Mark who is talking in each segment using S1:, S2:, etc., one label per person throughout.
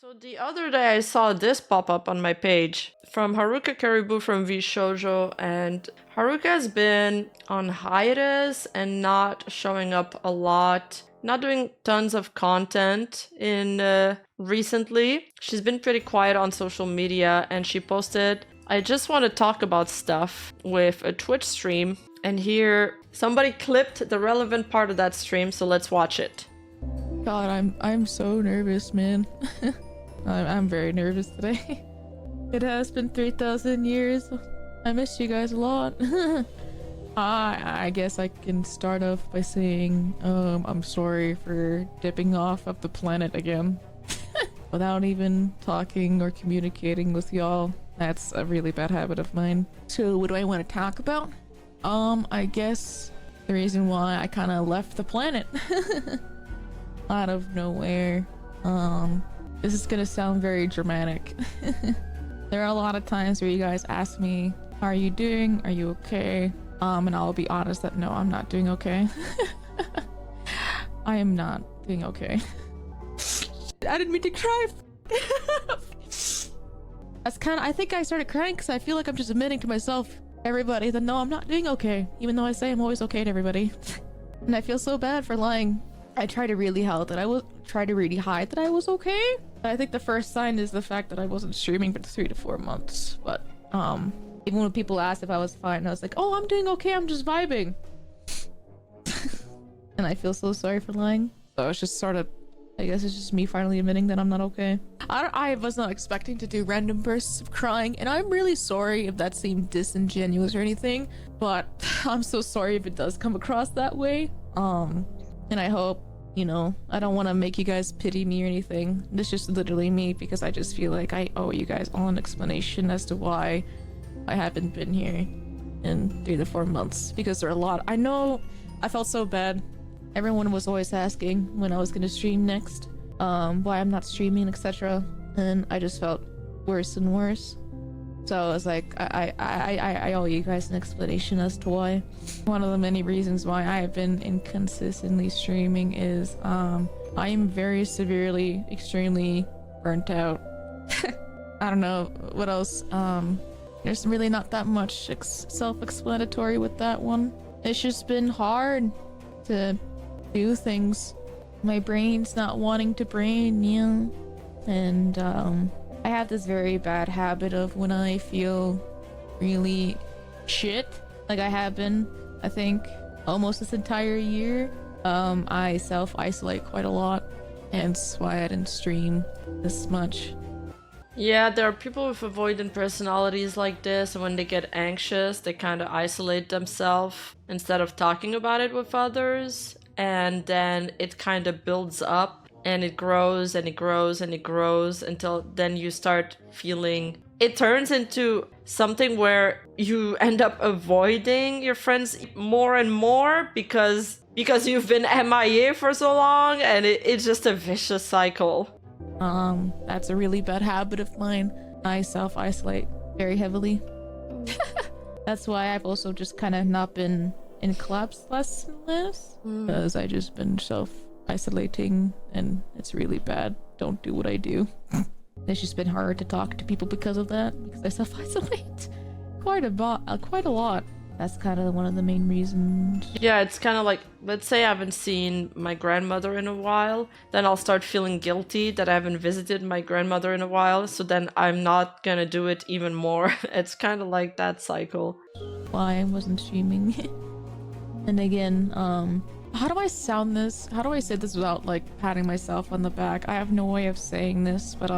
S1: So the other day I saw this pop up on my page from Haruka Caribou from VShojo, and Haruka has been on hiatus and not showing up a lot, not doing tons of content in recently. She's been pretty quiet on social media, and she posted, "I just want to talk about stuff," with a Twitch stream, and here somebody clipped the relevant part of that stream, so let's watch it.
S2: God, I'm so nervous, man. I'm very nervous today. It has been 3,000 years. I miss you guys a lot. I guess I can start off by saying I'm sorry for dipping off of the planet again. Without even talking or communicating with y'all. That's a really bad habit of mine. So what do I want to talk about? I guess the reason why I kind of left the planet. Out of nowhere. This is gonna sound very dramatic. There are a lot of times where you guys ask me, "How are you doing? Are you okay?" And I'll be honest that no, I'm not doing okay. I am not doing okay. I didn't mean to cry. I think I started crying because I feel like I'm just admitting to myself, everybody, that no, I'm not doing okay, even though I say I'm always okay to everybody. And I feel so bad for lying. I try to really hide that I was okay. I think the first sign is the fact that I wasn't streaming for 3 to 4 months. But even when people asked if I was fine, I was like, "Oh, I'm doing okay. I'm just vibing." And I feel so sorry for lying. So it's just sort of, I guess it's just me finally admitting that I'm not okay. I was not expecting to do random bursts of crying, and I'm really sorry if that seemed disingenuous or anything. But I'm so sorry if it does come across that way. And I hope, you know, I don't want to make you guys pity me or anything. This is just literally me because I just feel like I owe you guys all an explanation as to why I haven't been here in 3 to 4 months. Because there are a lot. I know I felt so bad. Everyone was always asking when I was going to stream next, why I'm not streaming, etc. And I just felt worse and worse. So I was like, I owe you guys an explanation as to why. One of the many reasons why I have been inconsistently streaming is I am very severely, extremely burnt out. I don't know what else. There's really not that much self-explanatory with that one. It's just been hard to do things. My brain's not wanting to brain, yeah. And I have this very bad habit of when I feel really shit, like I have been, I think, almost this entire year, I self-isolate quite a lot, and that's why I didn't stream this much.
S1: Yeah, there are people with avoidant personalities like this, and when they get anxious, they kind of isolate themselves instead of talking about it with others, and then it kind of builds up. And it grows and it grows and it grows until then you start feeling it turns into something where you end up avoiding your friends more and more because you've been MIA for so long, and it's just a vicious cycle.
S2: That's a really bad habit of mine. I self-isolate very heavily. That's why I've also just kind of not been in collabs less and less, because I just been isolating, and it's really bad. Don't do what I do. It's just been hard to talk to people because of that, because I self-isolate quite a lot. That's kind of one of the main reasons.
S1: Yeah, it's kind of like, let's say I haven't seen my grandmother in a while, then I'll start feeling guilty that I haven't visited my grandmother in a while, so then I'm not gonna do it even more. It's kind of like that cycle.
S2: Why I wasn't streaming. And again, how do I sound this? How do I say this without like patting myself on the back? I have no way of saying this, but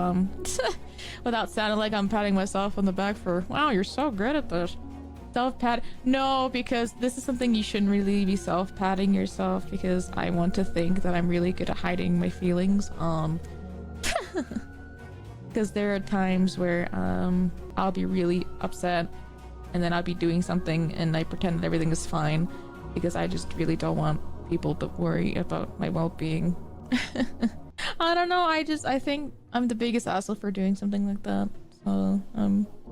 S2: without sounding like I'm patting myself on the back for, wow, you're so good at this. Self-pat? No, because this is something you shouldn't really be self-patting yourself, because I want to think that I'm really good at hiding my feelings. Because there are times where I'll be really upset, and then I'll be doing something and I pretend that everything is fine, because I just really don't want people to worry about my well-being. I don't know, I think I'm the biggest asshole for doing something like that. So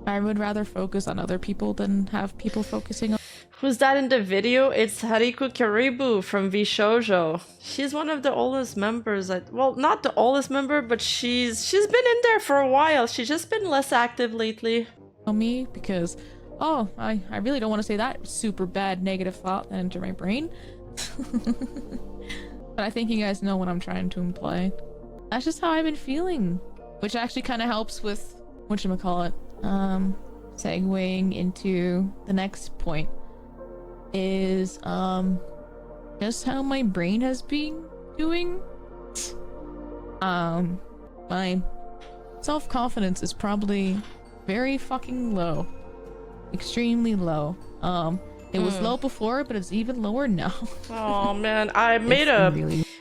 S2: I would rather focus on other people than have people focusing on
S1: Who's that in the video? It's Haruka Karibu from Vshoujo. She's one of the oldest members. Well, not the oldest member, but she's been in there for a while. She's just been less active lately.
S2: Me because I really don't want to say that super bad negative thought that entered my brain. But I think you guys know what I'm trying to imply. That's just how I've been feeling, which actually kind of helps with whatchamacallit, segueing into the next point is just how my brain has been doing. My self-confidence is probably very fucking low, extremely low. It was low before, but it's even lower now.
S1: Oh man, I made a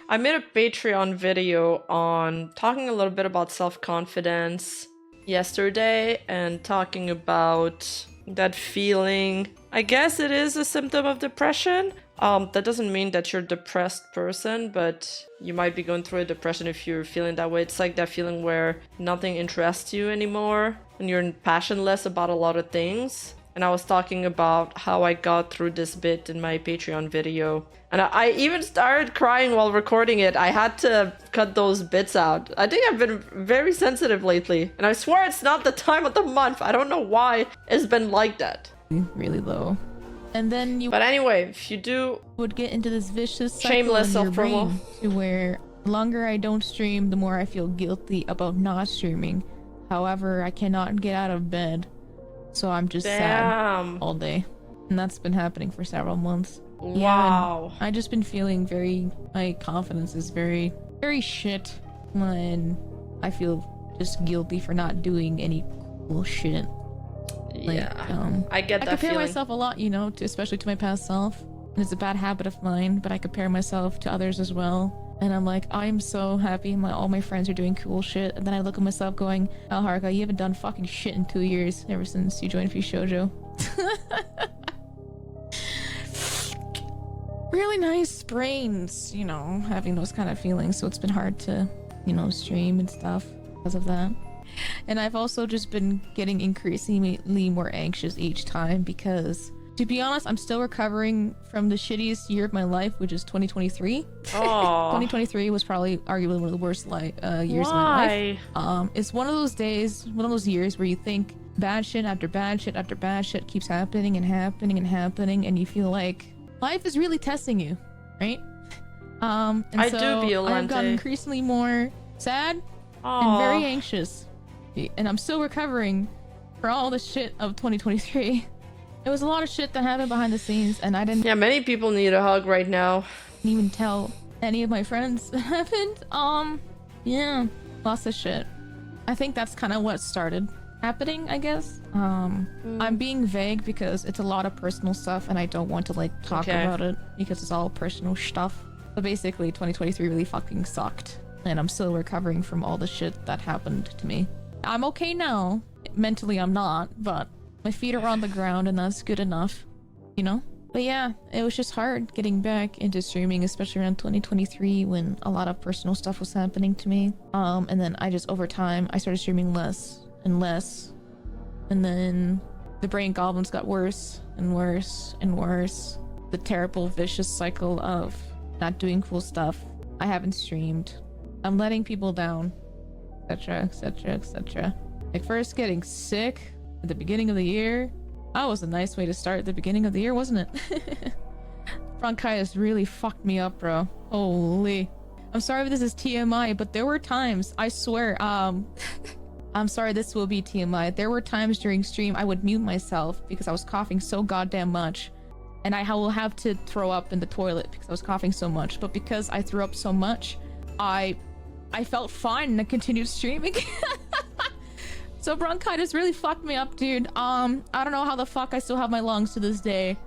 S1: Patreon video on talking a little bit about self-confidence yesterday and talking about that feeling. I guess it is a symptom of depression. That doesn't mean that you're a depressed person, but you might be going through a depression if you're feeling that way. It's like that feeling where nothing interests you anymore and you're passionless about a lot of things. And I was talking about how I got through this bit in my Patreon video. And I even started crying while recording it. I had to cut those bits out. I think I've been very sensitive lately. And I swear it's not the time of the month. I don't know why it's been like that.
S2: Really low. And then
S1: But anyway, if you do...
S2: would get into this vicious cycle
S1: shameless
S2: in your
S1: self-promo.
S2: brain to where the longer I don't stream, the more I feel guilty about not streaming. However, I cannot get out of bed. So I'm just sad all day. And that's been happening for several months.
S1: Wow.
S2: Yeah, I just been feeling my confidence is very, very shit when I feel just guilty for not doing any cool shit.
S1: Yeah, I get that
S2: I compare
S1: feeling.
S2: myself a lot, especially to my past self. And it's a bad habit of mine, but I compare myself to others as well. And I'm like, I'm so happy all my friends are doing cool shit. And then I look at myself going, oh, Haruka, you haven't done fucking shit in 2 years ever since you joined Vshoujo. Really nice brains, having those kind of feelings. So it's been hard to, stream and stuff because of that. And I've also just been getting increasingly more anxious each time because, to be honest, I'm still recovering from the shittiest year of my life, which is 2023. 2023 was probably arguably one of the worst years of my life. It's one of those years where you think bad shit after bad shit after bad shit keeps happening and happening and happening, and you feel like life is really testing you, right? And
S1: I
S2: so
S1: do, Violante.
S2: I've gotten increasingly more sad and very anxious. And I'm still recovering for all the shit of 2023. It was a lot of shit that happened behind the scenes, and I didn't
S1: many people need a hug right now.
S2: even tell any of my friends that happened. Yeah, lots of shit. I think that's kind of what started happening, I guess. I'm being vague because it's a lot of personal stuff, and I don't want to talk about it because it's all personal stuff. But basically, 2023 really fucking sucked, and I'm still recovering from all the shit that happened to me. I'm okay now. Mentally, I'm not, but my feet are on the ground, and that's good enough, But yeah, it was just hard getting back into streaming, especially around 2023 when a lot of personal stuff was happening to me. And then over time, I started streaming less and less. And then the brain goblins got worse and worse and worse. The terrible, vicious cycle of not doing cool stuff. I haven't streamed. I'm letting people down. Etc, etc, etc. First getting sick at the beginning of the year. That was a nice way to start at the beginning of the year, wasn't it? Bronchitis really fucked me up, bro. Holy. I'm sorry if this is TMI, but there were times, I swear, I'm sorry, this will be TMI. There were times during stream I would mute myself because I was coughing so goddamn much. And I will have to throw up in the toilet because I was coughing so much. But because I threw up so much, I felt fine and I continued streaming. So bronchitis really fucked me up, dude. I don't know how the fuck I still have my lungs to this day.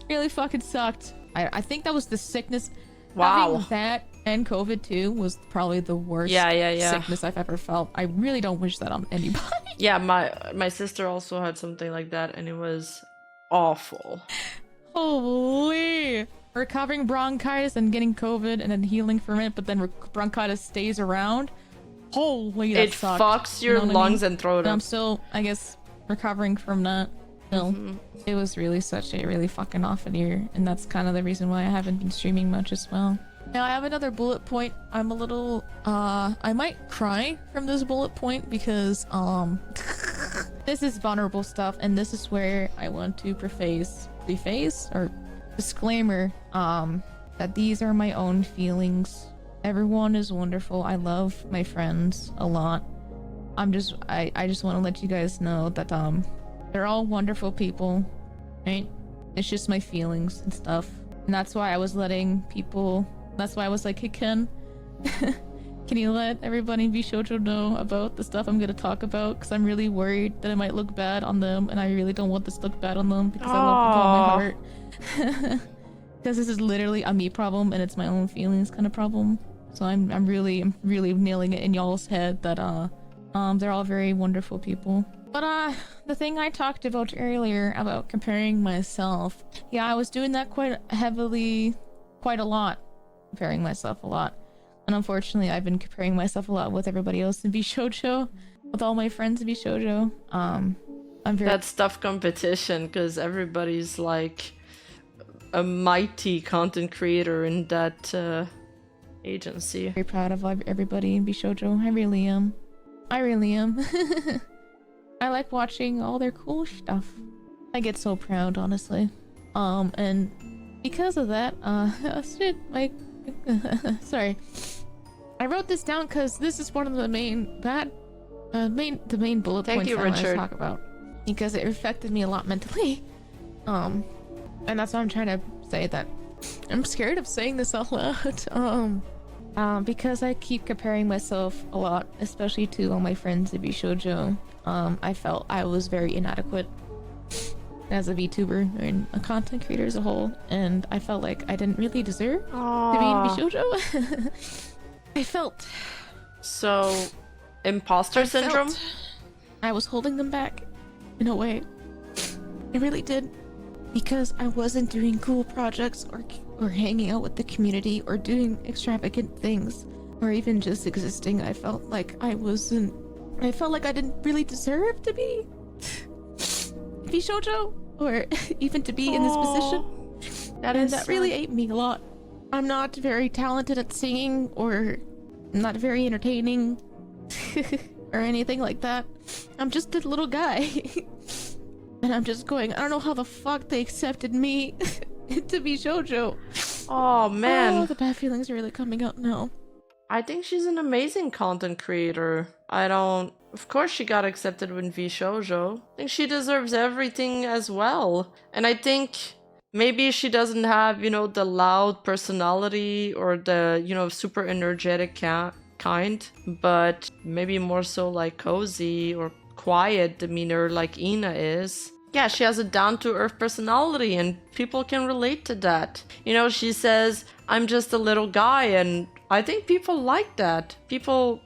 S2: Really fucking sucked. I think that was the sickness.
S1: Wow.
S2: Having that and COVID too was probably the worst sickness I've ever felt. I really don't wish that on anybody.
S1: Yeah, my sister also had something like that, and it was awful.
S2: Holy. Recovering bronchitis and getting COVID and then healing from it, but then bronchitis stays around. Holy, that
S1: it
S2: sucked.
S1: fucks your lungs and throat
S2: And
S1: up.
S2: I'm still, I guess, recovering from that. No, it was really such a really fucking off year, and that's kind of the reason why I haven't been streaming much as well. Now I have another bullet point. I'm a little I might cry from this bullet point because this is vulnerable stuff, and this is where I want to preface or disclaimer that these are my own feelings. Everyone is wonderful. I love my friends a lot. I just want to let you guys know that they're all wonderful people, right? It's just my feelings and stuff, and that's why I was letting people. That's why I was like, hey Ken, can you let everybody in Vshoujo know about the stuff I'm gonna talk about? Because I'm really worried that it might look bad on them, and I really don't want this to look bad on them because I love them with all my heart. Because this is literally a me problem, and it's my own feelings kind of problem. So I'm really nailing it in y'all's head that they're all very wonderful people. But the thing I talked about earlier about comparing myself, yeah, I was doing that quite a lot. Comparing myself a lot, and unfortunately I've been comparing myself a lot with everybody else in Vshoujo, with all my friends in Vshoujo.
S1: That's tough competition because everybody's like a mighty content creator in that agency.
S2: Very proud of everybody in Vshoujo. I really am. I like watching all their cool stuff. I get so proud, honestly. And because of that, sorry, I wrote this down because this is one of the main bullet points I want to talk about, because it affected me a lot mentally. And that's why I'm trying to say that I'm scared of saying this out loud. Because I keep comparing myself a lot, especially to all my friends in Vshoujo. I felt I was very inadequate as a VTuber and a content creator as a whole, and I felt like I didn't really deserve to be in Vshoujo. I felt
S1: so imposter syndrome.
S2: I was holding them back in a way. I really did, because I wasn't doing cool projects or hanging out with the community or doing extravagant things or even just existing. I felt like I didn't really deserve to be Vshoujo, or even to be in this position. That really ate me a lot. I'm not very talented at singing, or not very entertaining or anything like that. I'm just a little guy. And I'm just going, I don't know how the fuck they accepted me to be Vshoujo.
S1: Oh man.
S2: Oh, the bad feelings are really coming out now.
S1: I think she's an amazing content creator. Of course she got accepted with Vshoujo. I think she deserves everything as well. And I think maybe she doesn't have, the loud personality or the, super energetic kind, but maybe more so like cozy or quiet demeanor like Ina is. Yeah, she has a down-to-earth personality and people can relate to that. She says, I'm just a little guy, and I think people like that. People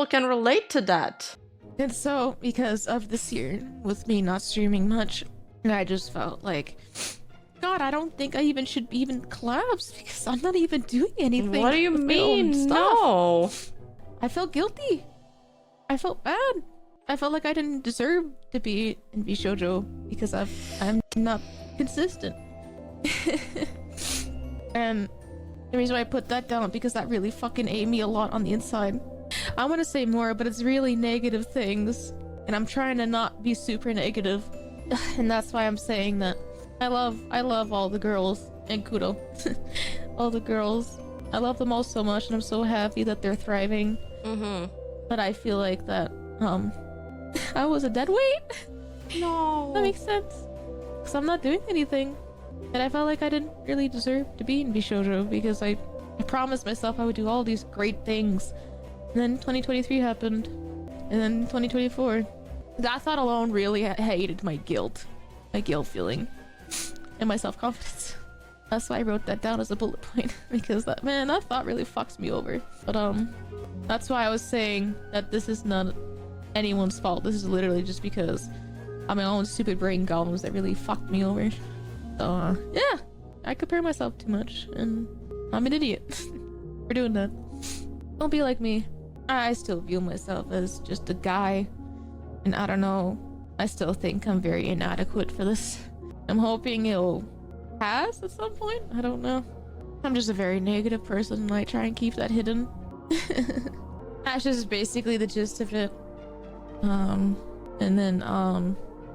S1: can relate to that.
S2: And so, because of this year, with me not streaming much, I just felt like, God, I don't think I should even collabs, because I'm not even doing anything.
S1: What do you mean? No.
S2: I felt guilty. I felt bad. I felt like I didn't deserve to be in Vshoujo because I'm not consistent. And the reason why I put that down, because that really fucking ate me a lot on the inside. I want to say more, but it's really negative things, and I'm trying to not be super negative. And that's why I'm saying that I love all the girls, and kudo. All the girls. I love them all so much, and I'm so happy that they're thriving. But I feel like that I was a dead weight.
S1: No.
S2: That makes sense. Because I'm not doing anything. And I felt like I didn't really deserve to be in Vshoujo, because I promised myself I would do all these great things. And then 2023 happened. And then 2024. That thought alone really hated my guilt. My guilt feeling. And my self-confidence. That's why I wrote that down as a bullet point. Because that thought really fucks me over. But that's why I was saying that this is not anyone's fault. This is literally just because of my own stupid brain golems that really fucked me over. So yeah, I compare myself too much, and I'm an idiot for doing that. Don't be like me. I still view myself as just a guy, and I don't know, I still think I'm very inadequate for this. I'm hoping it'll pass at some point. I don't know. I'm just a very negative person and I try and keep that hidden. That's just basically the gist of it. And then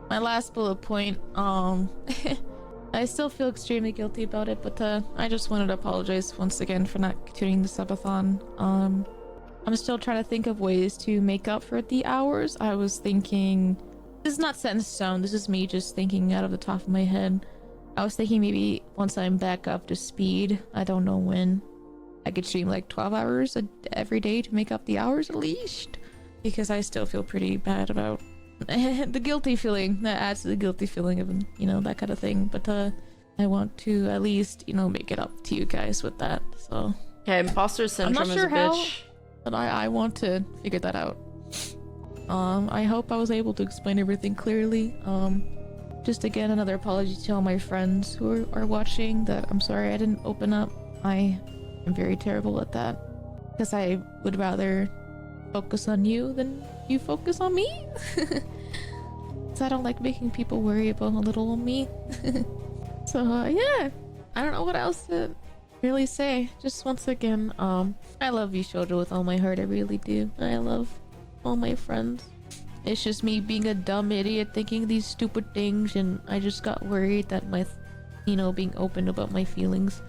S2: my last bullet point, I still feel extremely guilty about it, but I just wanted to apologize once again for not tuning the subathon. I'm still trying to think of ways to make up for the hours. I was thinking, this is not set in stone, this is me just thinking out of the top of my head. I was thinking maybe once I'm back up to speed, I don't know when, I could stream like 12 hours every day to make up the hours at least. Because I still feel pretty bad about the guilty feeling. That adds to the guilty feeling of, you know, that kind of thing. But I want to at least, you know, make it up to you guys with that. So
S1: Okay, imposter syndrome is a bitch.
S2: But I want to figure that out. I hope I was able to explain everything clearly. Just again, another apology to all my friends who are watching that I'm sorry I didn't open up. I am very terrible at that. Because I would rather focus on you than you focus on me. So I don't like making people worry about a little on me. So yeah, I don't know what else to really say. Just once again, I love you, Shoujo, with all my heart. I really do. I love all my friends. It's just me being a dumb idiot thinking these stupid things, and I just got worried that my, you know, being open about my feelings,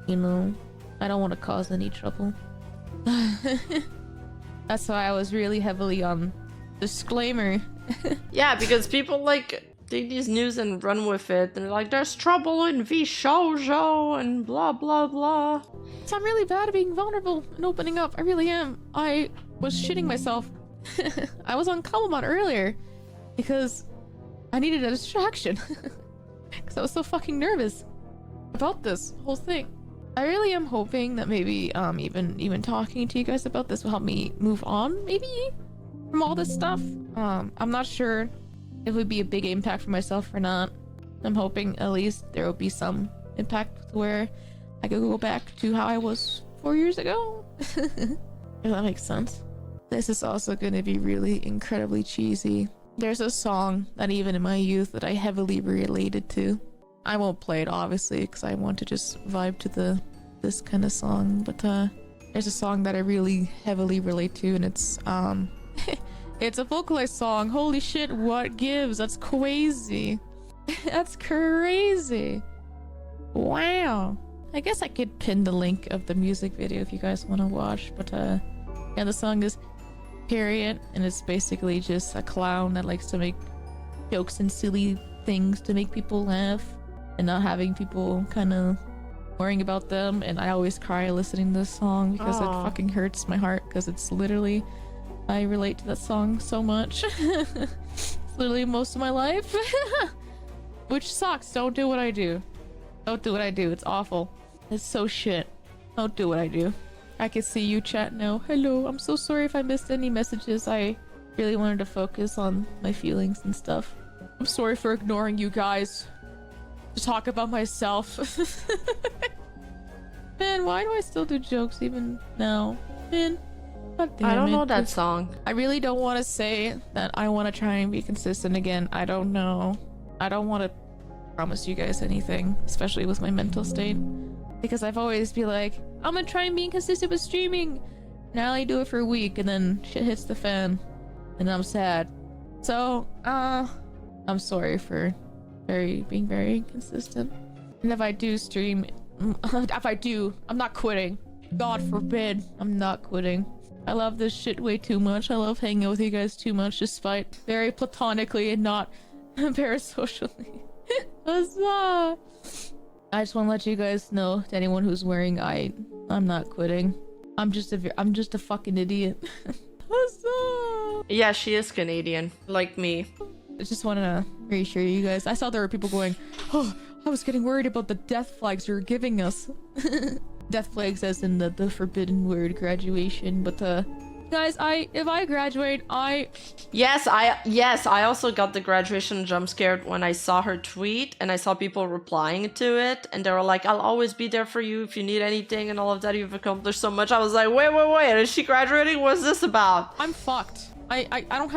S2: you know, I don't want to cause any trouble. That's why I was really heavily on disclaimer.
S1: Yeah, because people like take these news and run with it. They're like, there's trouble in Shoujo and blah blah blah.
S2: So I'm really bad at being vulnerable and opening up. I really am. I was shitting myself. I was on Kamamon earlier because I needed a distraction. Because I was so fucking nervous about this whole thing. I really am hoping that maybe even talking to you guys about this will help me move on, maybe, from all this stuff. I'm not sure if it would be a big impact for myself or not. I'm hoping at least there will be some impact where I could go back to how I was 4 years ago. If that makes sense. This is also going to be really incredibly cheesy. There's a song that even in my youth that I heavily related to. I won't play it obviously because I want to just vibe to this kind of song, but there's a song that I really heavily relate to, and it's it's a vocalized song. Holy shit, what gives? That's crazy. That's crazy. Wow. I guess I could pin the link of the music video if you guys want to watch, but yeah, the song is Period, and it's basically just a clown that likes to make jokes and silly things to make people laugh and not having people kind of worrying about them. And I always cry listening to this song because it fucking hurts my heart, because it's literally, I relate to that song so much. It's literally most of my life. Which sucks. Don't do what I do. Don't do what I do. It's awful. It's so shit. Don't do what I do. I can see you chat now. Hello, I'm so sorry if I missed any messages. I really wanted to focus on my feelings and stuff. I'm sorry for ignoring you guys to talk about myself. Man, why do I still do jokes even now? Man, god damn it.
S1: I don't know that song.
S2: I really don't want to say that I want to try and be consistent again. I don't know. I don't want to promise you guys anything, especially with my mental state. Because I've always be like, I'm gonna try and be consistent with streaming. Now I do it for a week and then shit hits the fan. And I'm sad. So, I'm sorry for being very inconsistent. And if I do stream, I'm not quitting. God forbid, I'm not quitting. I love this shit way too much. I love hanging out with you guys too much, despite very platonically and not parasocially. Huzzah! I just want to let you guys know, to anyone who's wearing, I'm not quitting. I'm just a fucking idiot. Huzzah!
S1: Yeah, she is Canadian, like me.
S2: I just want to reassure you guys. I saw there were people going, oh, I was getting worried about the death flags you're giving us. Death flags as in the forbidden word graduation, but guys, if I graduate,
S1: Yes, I also got the graduation jump scared when I saw her tweet and I saw people replying to it, and they were like, I'll always be there for you if you need anything and all of that. You've accomplished so much. I was like, wait, is she graduating? What's this about?
S2: I'm fucked. I don't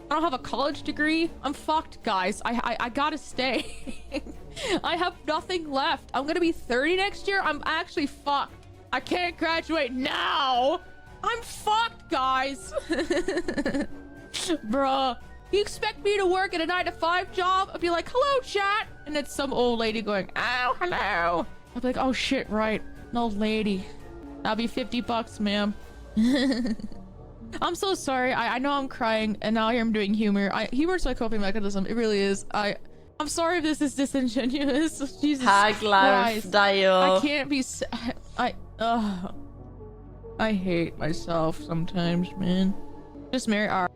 S2: I don't have a college degree. I'm fucked, guys. I gotta stay. I have nothing left. I'm gonna be 30 next year. I'm actually fucked. I can't graduate now. I'm fucked, guys. Bruh. You expect me to work at a 9-to-5 job? I'd be like, hello, chat. And it's some old lady going, oh, hello. I'd be like, oh shit, right. An old lady. That'll be $50, ma'am. I'm so sorry. I know I'm crying, and now here I'm doing humor. Humor's my coping mechanism. It really is. I'm sorry if this is disingenuous. Jesus Christ. I can't be. I hate myself sometimes, man. Just marry our.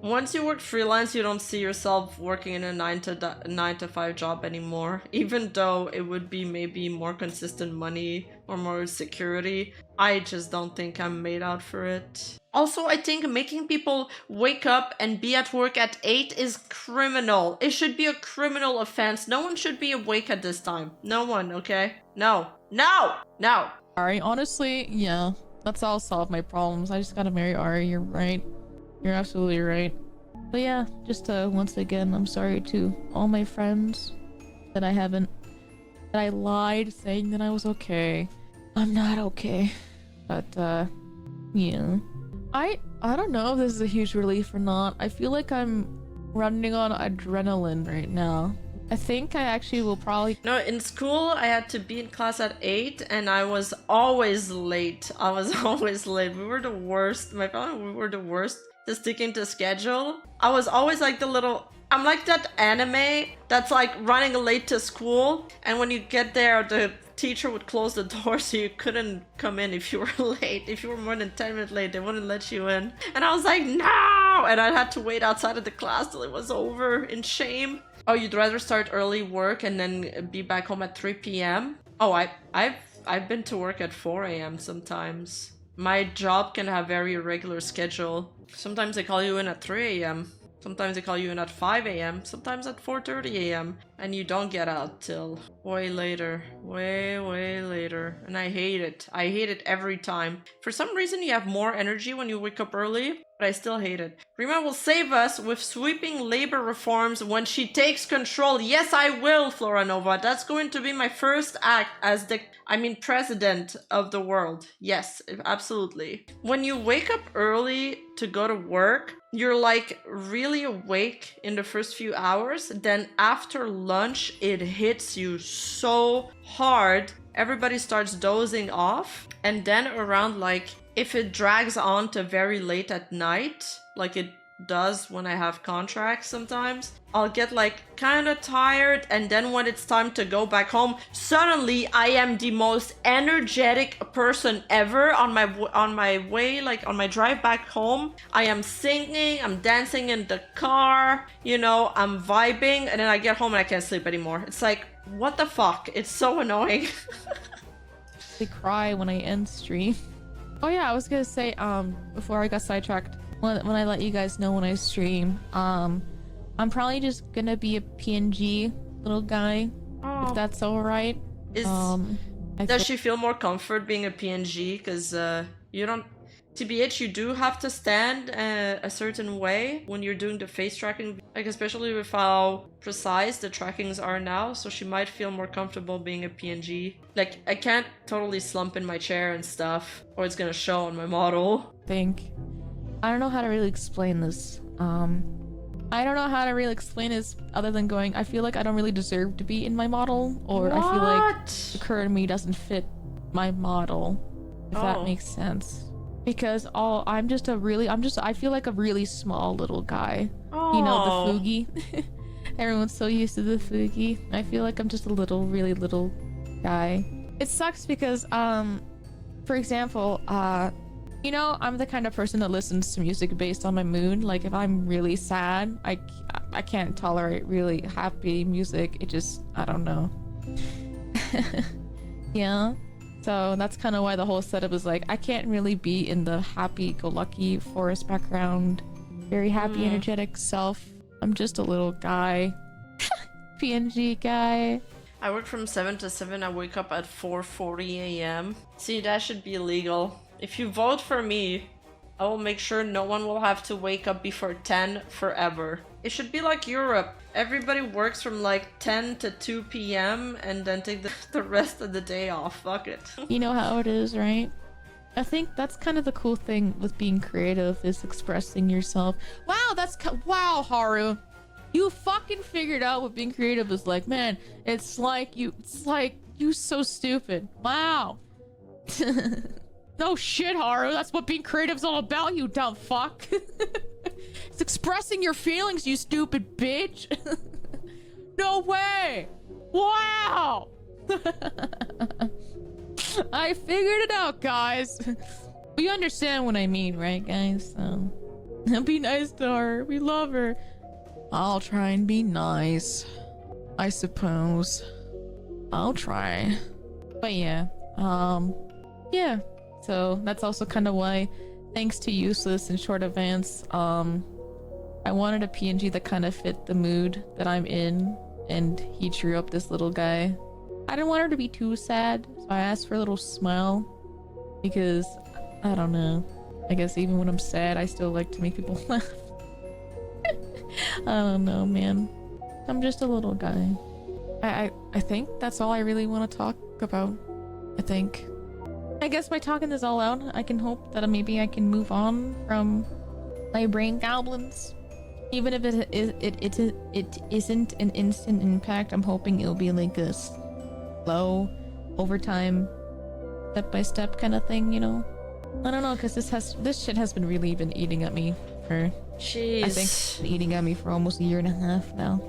S1: Once you work freelance, you don't see yourself working in a 9-to-5 job anymore. Even though it would be maybe more consistent money or more security, I just don't think I'm made out for it. Also, I think making people wake up and be at work at 8 is criminal. It should be a criminal offense. No one should be awake at this time. No one, okay? No. No! No!
S2: Ari, honestly, yeah. That's all solve my problems. I just gotta marry Ari. You're right. You're absolutely right. But yeah, just once again, I'm sorry to all my friends that I lied saying that I was okay. I'm not okay. But yeah. I don't know if this is a huge relief or not. I feel like I'm running on adrenaline right now. I think I actually will probably...
S1: No, in school, I had to be in class at 8, and I was always late. I was always late. We were the worst. My family, we were the worst to sticking to schedule. I was always like the little... I'm like that anime that's like running late to school, and when you get there, the teacher would close the door so you couldn't come in if you were late. If you were more than 10 minutes late, they wouldn't let you in. And I was like, no! And I had to wait outside of the class till it was over in shame. Oh, you'd rather start early work and then be back home at 3 p.m.? Oh, I've been to work at 4 a.m. sometimes. My job can have very irregular schedule. Sometimes they call you in at 3 a.m. Sometimes they call you in at 5 a.m. Sometimes at 4:30 a.m. And you don't get out till way later. Way later. And I hate it. I hate it every time. For some reason you have more energy when you wake up early, but I still hate it. Rima will save us with sweeping labor reforms when she takes control. Yes, I will, Flora Nova. That's going to be my first act as president of the world. Yes, absolutely. When you wake up early to go to work, you're like really awake in the first few hours. Then after lunch, it hits you so hard. Everybody starts dozing off. And then around like, if it drags on to very late at night, like it does when I have contracts sometimes, I'll get like kind of tired, and then when it's time to go back home, suddenly I am the most energetic person ever on my way, like on my drive back home. I am singing, I'm dancing in the car, you know, I'm vibing, and then I get home and I can't sleep anymore. It's like, what the fuck? It's so annoying.
S2: I cry when I end stream. Oh yeah, I was gonna say, before I got sidetracked, when I let you guys know when I stream, I'm probably just gonna be a PNG little guy, if that's alright.
S1: Does she feel more comfort being a PNG? Because you don't... TBH, you do have to stand a certain way when you're doing the face tracking, like especially with how precise the trackings are now, so she might feel more comfortable being a PNG. Like, I can't totally slump in my chair and stuff, or it's gonna show on my model.
S2: I don't know how to really explain this. I don't know how to really explain this other than going, I feel like I don't really deserve to be in my model, or I feel like the current me doesn't fit my model, if that makes sense. Because I feel like a really small little guy. You know, the Fugi. Everyone's so used to the Fugi. I feel like I'm just a really little guy. It sucks because, for example, you know, I'm the kind of person that listens to music based on my mood. Like, if I'm really sad, I can't tolerate really happy music. It just, I don't know. Yeah. So that's kind of why the whole setup is like, I can't really be in the happy-go-lucky forest background, very happy, energetic self. I'm just a little guy. PNG guy.
S1: I work from 7 to 7. I wake up at 4:40 a.m. See, that should be illegal. If you vote for me, I will make sure no one will have to wake up before 10 forever. It should be like Europe. Everybody works from like 10 to 2 p.m. and then take the rest of the day off. Fuck it.
S2: You know how it is, right? I think that's kind of the cool thing with being creative, is expressing yourself. Wow, wow, Haru. You fucking figured out what being creative is like, man. It's like you so stupid. Wow. No shit, Haru. That's what being creative's all about, you dumb fuck. It's expressing your feelings, you stupid bitch. No way. Wow. I figured it out, guys. We understand what I mean, right, guys? So, be nice to her. We love her. I'll try and be nice, I suppose. I'll try. But yeah, yeah. So that's also kind of why, thanks to Useless and Short Advance, I wanted a PNG that kind of fit the mood that I'm in, and he drew up this little guy. I didn't want her to be too sad, so I asked for a little smile, because, I don't know, I guess even when I'm sad, I still like to make people laugh. I don't know, man. I'm just a little guy. I think that's all I really want to talk about. I guess by talking this all out, I can hope that maybe I can move on from my brain goblins. Even if it isn't an instant impact, I'm hoping it'll be like a slow, over time, step-by-step kind of thing, you know? I don't know, because this shit has been really been eating at me for...
S1: Jeez.
S2: I think it's been eating at me for almost a year and a half now.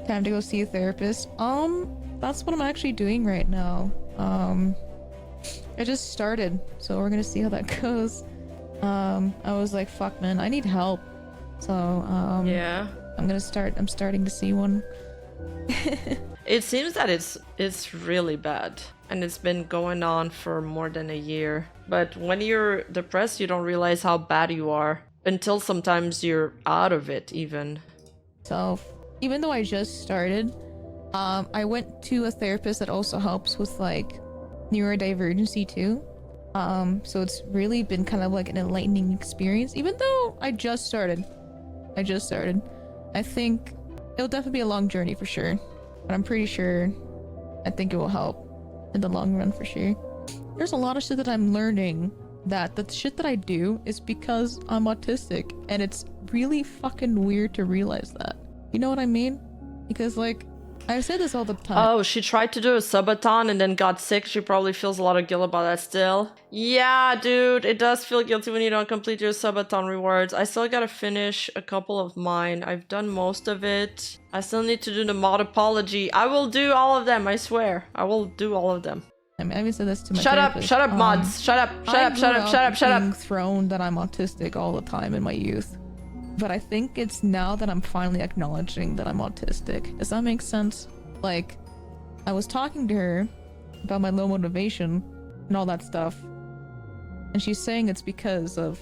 S2: Time to go see a therapist. That's what I'm actually doing right now. I just started, so we're gonna see how that goes. I was like, fuck, man, I need help. So,
S1: yeah.
S2: I'm starting to see one.
S1: It seems that it's really bad, and it's been going on for more than a year. But when you're depressed, you don't realize how bad you are until sometimes you're out of it even.
S2: So, even though I just started, I went to a therapist that also helps with like neurodivergency too. So it's really been kind of like an enlightening experience, even though I just started. I think it'll definitely be a long journey for sure, but I'm pretty sure I think it will help in the long run for sure. There's a lot of shit that I'm learning that the shit that I do is because I'm autistic, and it's really fucking weird to realize that. You know what I mean? Because like, I say this all the time.
S1: Oh, she tried to do a subathon and then got sick. She probably feels a lot of guilt about that still. Yeah, dude, it does feel guilty when you don't complete your subathon rewards. I still gotta finish a couple of mine. I've done most of it. I still need to do the mod apology. I will do all of them, I swear. I will do all of them.
S2: I mean, I even said this to my
S1: Shut
S2: therapist.
S1: up, mods. Shut up.
S2: Being thrown that I'm autistic all the time in my youth. But I think it's now that I'm finally acknowledging that I'm autistic. Does that make sense? Like, I was talking to her about my low motivation and all that stuff, and she's saying it's because of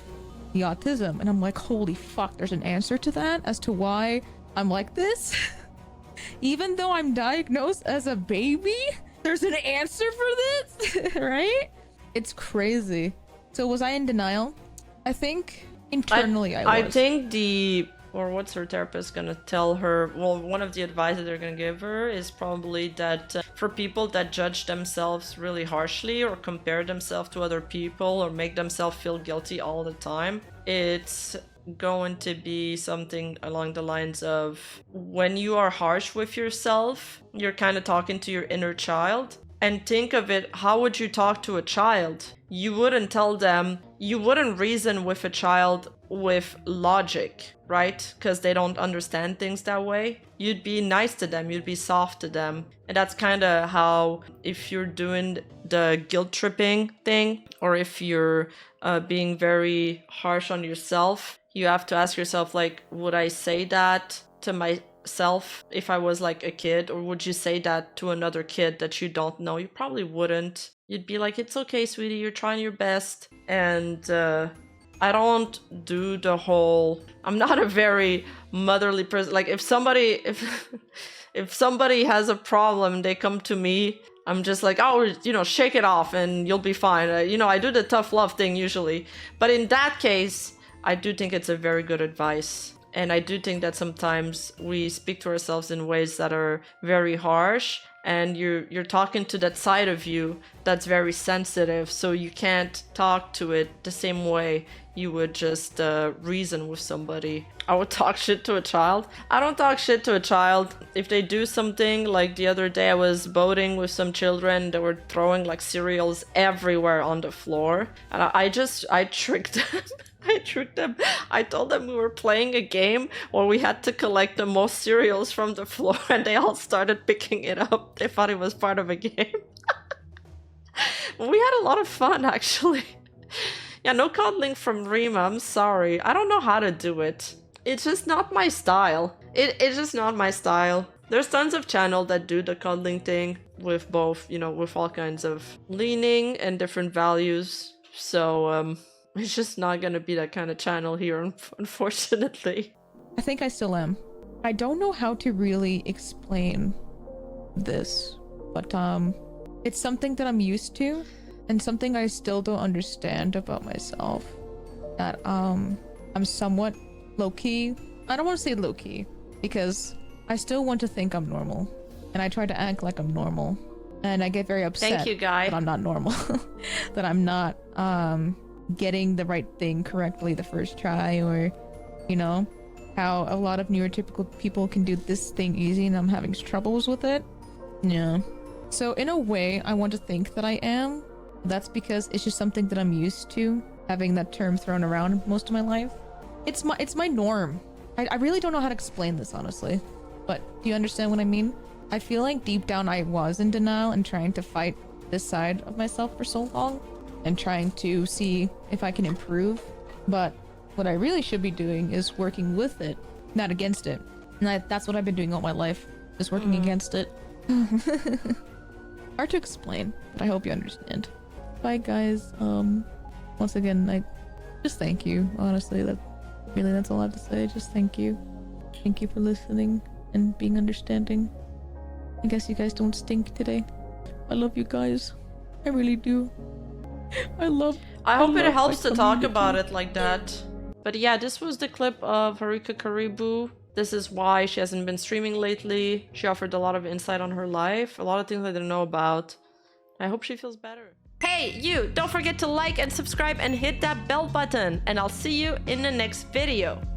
S2: the autism, and I'm like, holy fuck, there's an answer to that as to why I'm like this? Even though I'm diagnosed as a baby, there's an answer for this, right? It's crazy. So was I in denial? I think internally I was.
S1: I think what's her therapist gonna tell her? Well, one of the advice that they're gonna give her is probably that for people that judge themselves really harshly or compare themselves to other people or make themselves feel guilty all the time, it's going to be something along the lines of, when you are harsh with yourself, you're kind of talking to your inner child. And think of it, how would you talk to a child? You wouldn't tell them, you wouldn't reason with a child with logic, right? Because they don't understand things that way. You'd be nice to them, you'd be soft to them. And that's kind of how, if you're doing the guilt tripping thing, or if you're being very harsh on yourself, you have to ask yourself, like, would I say that to myself if I was like a kid, or would you say that to another kid that you don't know? You probably wouldn't. You'd be like, it's okay, sweetie, you're trying your best. And I don't do the whole, I'm not a very motherly person. Like if somebody if somebody has a problem, they come to me, I'm just like, oh, you know, shake it off and you'll be fine. You know, I do the tough love thing usually. But in that case, I do think it's a very good advice. And I do think that sometimes we speak to ourselves in ways that are very harsh, and you're talking to that side of you that's very sensitive, so you can't talk to it the same way you would just reason with somebody. I would talk shit to a child. I don't talk shit to a child. If they do something, like the other day I was boating with some children, they were throwing like cereals everywhere on the floor, and I tricked them. I tricked them. I told them we were playing a game where we had to collect the most cereals from the floor, and they all started picking it up. They thought it was part of a game. We had a lot of fun, actually. Yeah, no coddling from Rima. I'm sorry. I don't know how to do it. It's just not my style. It's just not my style. There's tons of channels that do the coddling thing with both, you know, with all kinds of leaning and different values. So, it's just not gonna be that kind of channel here, unfortunately.
S2: I think I still am. I don't know how to really explain this, but it's something that I'm used to, and something I still don't understand about myself. That I'm somewhat low-key. I don't want to say low-key, because I still want to think I'm normal, and I try to act like I'm normal, and I get very upset.
S1: Thank you, guy.
S2: That I'm not normal. That I'm not getting the right thing correctly the first try, or you know, how a lot of neurotypical people can do this thing easy and I'm having troubles with it. Yeah. So in a way, I want to think that I am. That's because it's just something that I'm used to, having that term thrown around most of my life. It's my norm. I really don't know how to explain this, honestly. But do you understand what I mean? I feel like deep down I was in denial and trying to fight this side of myself for so long, and trying to see if I can improve. But what I really should be doing is working with it, not against it. And that's what I've been doing all my life, just working against it. Hard to explain, but I hope you understand. Bye, guys. Once again, I just thank you. Honestly, that's all I have to say. Just thank you. Thank you for listening and being understanding. I guess you guys don't stink today. I love you guys. I really do. I
S1: hope it helps to talk about it like that. But yeah, this was the clip of Haruka Karibu. This is why she hasn't been streaming lately. She offered a lot of insight on her life, a lot of things I didn't know about. I hope she feels better. Hey, you! Don't forget to like and subscribe and hit that bell button. And I'll see you in the next video.